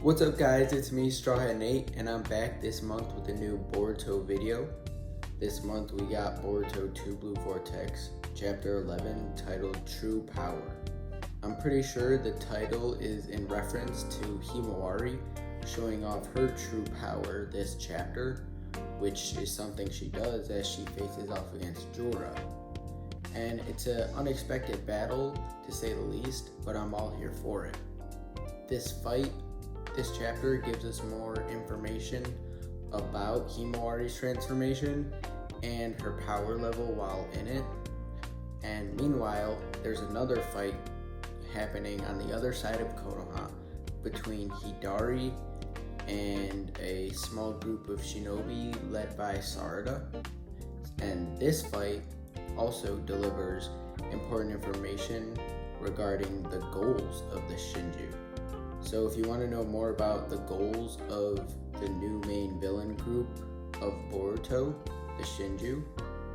What's up guys, it's me Straw Hat Nate and I'm back this month with a new Boruto video. This month we got Boruto 2 Blue Vortex, chapter 11, titled True Power. I'm pretty sure the title is in reference to Himawari showing off her true power this chapter, which is something she does as she faces off against Jura. And it's an unexpected battle to say the least, but I'm all here for it. This chapter gives us more information about Himawari's transformation and her power level while in it. And meanwhile, there's another fight happening on the other side of Konoha between Hidari and a small group of shinobi led by Sarada. And this fight also delivers important information regarding the goals of the Shinju. So if you want to know more about the goals of the new main villain group of Boruto, the Shinju,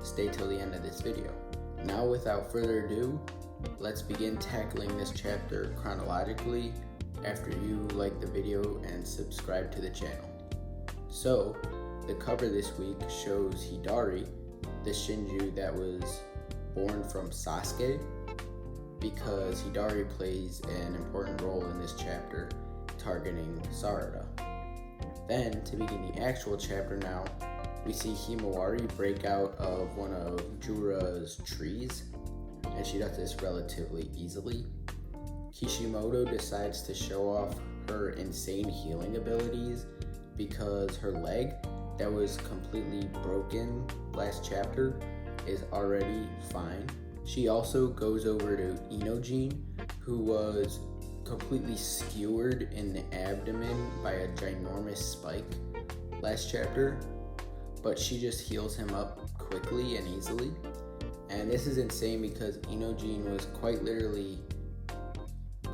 stay till the end of this video. Now without further ado, let's begin tackling this chapter chronologically after you like the video and subscribe to the channel. So, the cover this week shows Hidari, the Shinju that was born from Sasuke, because Hidari plays an important role in this chapter, targeting Sarada. Then, to begin the actual chapter now, we see Himawari break out of one of Jura's trees, and she does this relatively easily. Kishimoto decides to show off her insane healing abilities because her leg, that was completely broken last chapter, is already fine. She also goes over to Inojin, who was completely skewered in the abdomen by a ginormous spike last chapter, but she just heals him up quickly and easily. And this is insane because Inojin was quite literally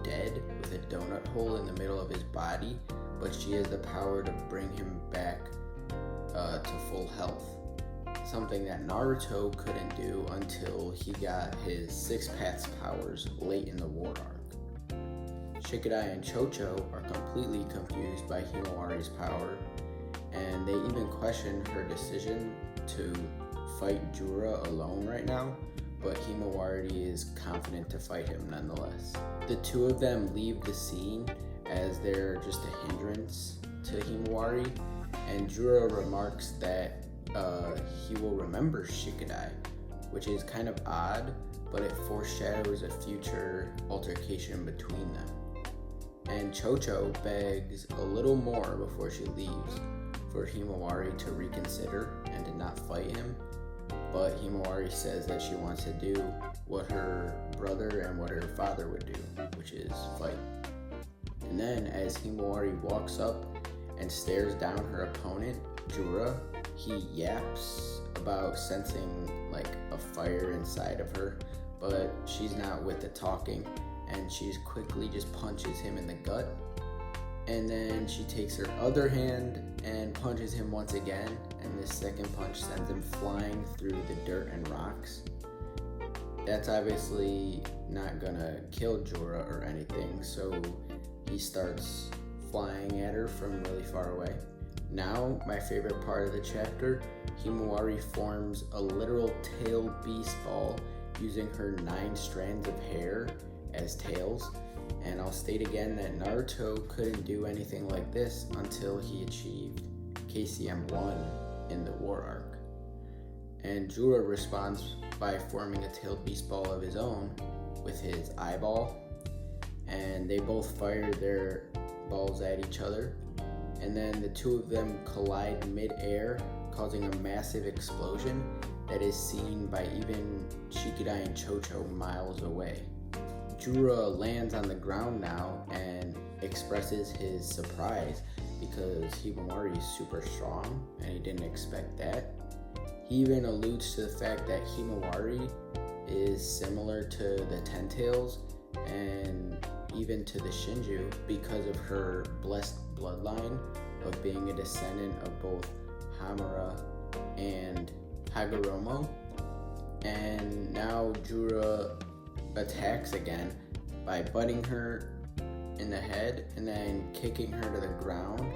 dead with a donut hole in the middle of his body, but she has the power to bring him back to full health. Something that Naruto couldn't do until he got his Six Paths powers late in the war arc. Shikadai and Chocho are completely confused by Himawari's power, and they even question her decision to fight Jura alone right now, but Himawari is confident to fight him nonetheless. The two of them leave the scene as they're just a hindrance to Himawari, and Jura remarks that he will remember Shikadai, which is kind of odd, but it foreshadows a future altercation between them. And Chocho begs a little more before she leaves for Himawari to reconsider and to not fight him, but Himawari says that she wants to do what her brother and what her father would do, which is fight. And then as Himawari walks up and stares down her opponent, Jura, he yaps about sensing like a fire inside of her, but she's not with the talking, and she quickly just punches him in the gut. And then she takes her other hand and punches him once again, and this second punch sends him flying through the dirt and rocks. That's obviously not gonna kill Jura or anything, so he starts flying at her from really far away. Now, my favorite part of the chapter, Himawari forms a literal tail beast ball using her 9 strands of hair as tails. And I'll state again that Naruto couldn't do anything like this until he achieved KCM 1 in the war arc. And Jura responds by forming a tailed beast ball of his own with his eyeball, and they both fire their balls at each other, and then the two of them collide mid-air, causing a massive explosion that is seen by even Shikadai and Chocho miles away. Jura lands on the ground now and expresses his surprise because Himawari is super strong and he didn't expect that. He even alludes to the fact that Himawari is similar to the Ten Tails and even to the Shinju because of her blessed bloodline of being a descendant of both Hamura and Hagoromo. And now Jura attacks again by butting her in the head and then kicking her to the ground,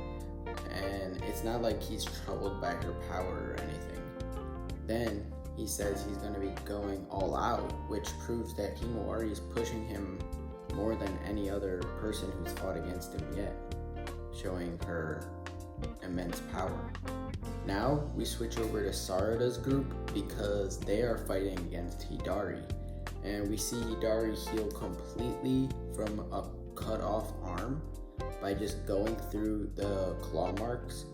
and it's not like he's troubled by her power or anything. Then he says he's going to be going all out, which proves that Himawari is pushing him more than any other person who's fought against him yet, showing her immense power. Now we switch over to Sarada's group because they are fighting against Hidari, and we see Hidari heal completely from a cut off arm by just going through the claw marks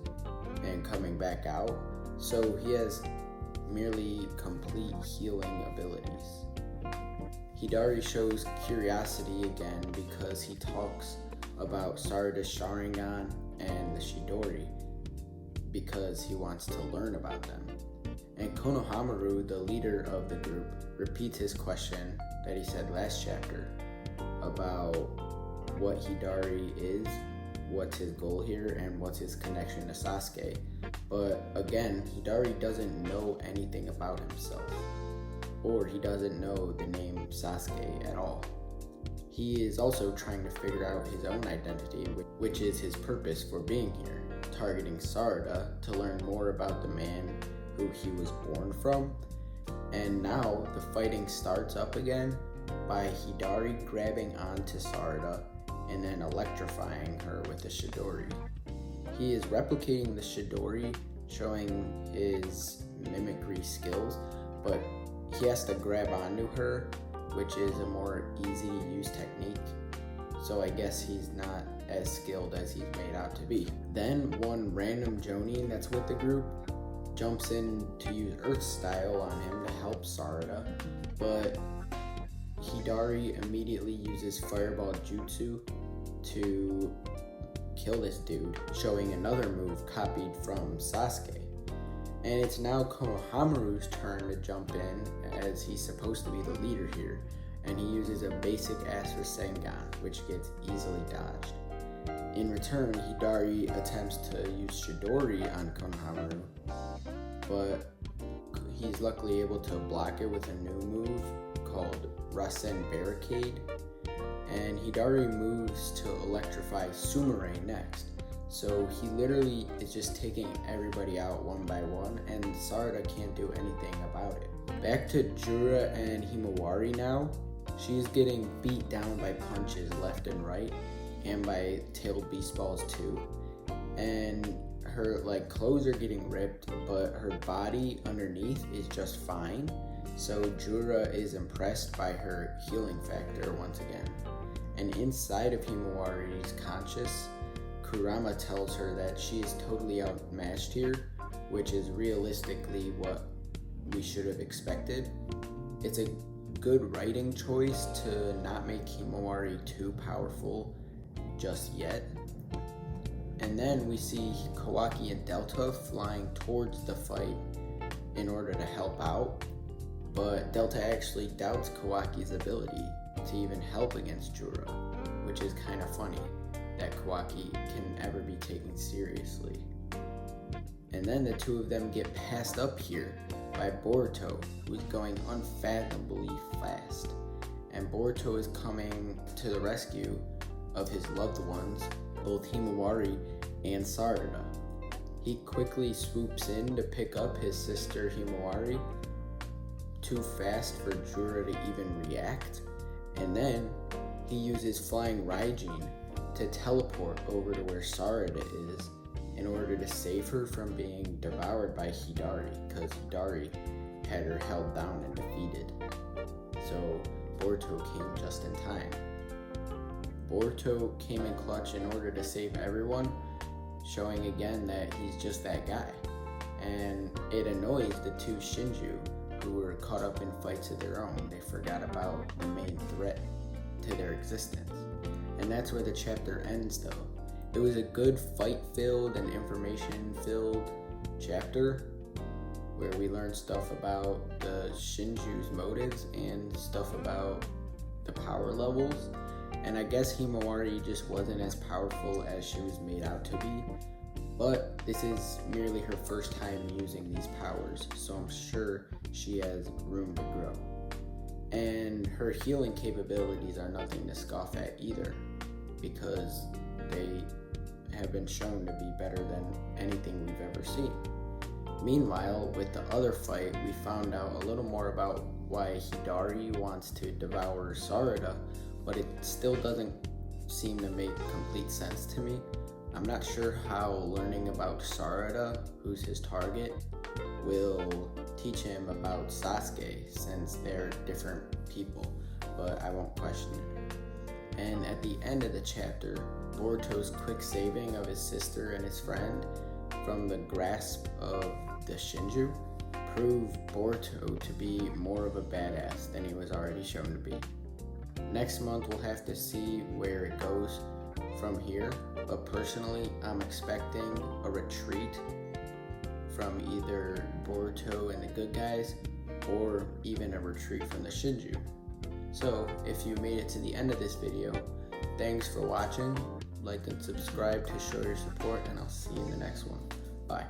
and coming back out. So he has merely complete healing abilities. Hidari shows curiosity again because he talks about Sarada's Sharingan and the Chidori because he wants to learn about them. And Konohamaru, the leader of the group, repeats his question that he said last chapter about what Hidari is, what's his goal here, and what's his connection to Sasuke. But again, Hidari doesn't know anything about himself, or he doesn't know the name Sasuke at all. He is also trying to figure out his own identity, which is his purpose for being here, targeting Sarada to learn more about the man who he was born from. And now the fighting starts up again by Hidari grabbing onto Sarada and then electrifying her with the Chidori. He is replicating the Chidori, showing his mimicry skills, but he has to grab onto her, which is a more easy to use technique. So I guess he's not as skilled as he's made out to be. Then one random Jonin that's with the group jumps in to use Earth Style on him to help Sarada, but Hidari immediately uses Fireball Jutsu to kill this dude, showing another move copied from Sasuke. And it's now Konohamaru's turn to jump in, as he's supposed to be the leader here, and he uses a basic ass Rasengan, which gets easily dodged. In return, Hidari attempts to use Chidori on Konohamaru, but he's luckily able to block it with a new move called Rasen Barricade, and Hidari moves to electrify Sumire next. So he literally is just taking everybody out one by one, and Sarada can't do anything about it. Back to Jura and Himawari now. She's getting beat down by punches left and right, and by tailed beast balls too. And her clothes are getting ripped, but her body underneath is just fine. So Jura is impressed by her healing factor once again. And inside of Himawari's conscious, Kurama tells her that she is totally outmatched here, which is realistically what we should have expected. It's a good writing choice to not make Himawari too powerful just yet. And then we see Kawaki and Delta flying towards the fight in order to help out, but Delta actually doubts Kawaki's ability to even help against Jura, which is kind of funny that Kawaki can ever be taken seriously. And then the two of them get passed up here by Boruto, who's going unfathomably fast. And Boruto is coming to the rescue of his loved ones, both Himawari and Sarada. He quickly swoops in to pick up his sister Himawari, too fast for Jura to even react, and then he uses Flying Raijin to teleport over to where Sarada is in order to save her from being devoured by Hidari, because Hidari had her held down and defeated. So Boruto came just in time. Boruto came in clutch in order to save everyone, showing again that he's just that guy. And it annoys the two Shinju, who were caught up in fights of their own. They forgot about the main threat to their existence. And that's where the chapter ends though. It was a good fight-filled and information-filled chapter where we learned stuff about the Shinju's motives and stuff about the power levels. And I guess Himawari just wasn't as powerful as she was made out to be, but this is merely her first time using these powers, so I'm sure she has room to grow. And her healing capabilities are nothing to scoff at either. because they have been shown to be better than anything we've ever seen. Meanwhile, with the other fight, we found out a little more about why Hidari wants to devour Sarada, but it still doesn't seem to make complete sense to me. I'm not sure how learning about Sarada, who's his target, will teach him about Sasuke, since they're different people, but I won't question it. And at the end of the chapter, Boruto's quick saving of his sister and his friend from the grasp of the Shinju proved Boruto to be more of a badass than he was already shown to be. Next month we'll have to see where it goes from here, but personally I'm expecting a retreat from either Boruto and the good guys, or even a retreat from the Shinju. So if you made it to the end of this video, thanks for watching. Like and subscribe to show your support, and I'll see you in the next one. Bye.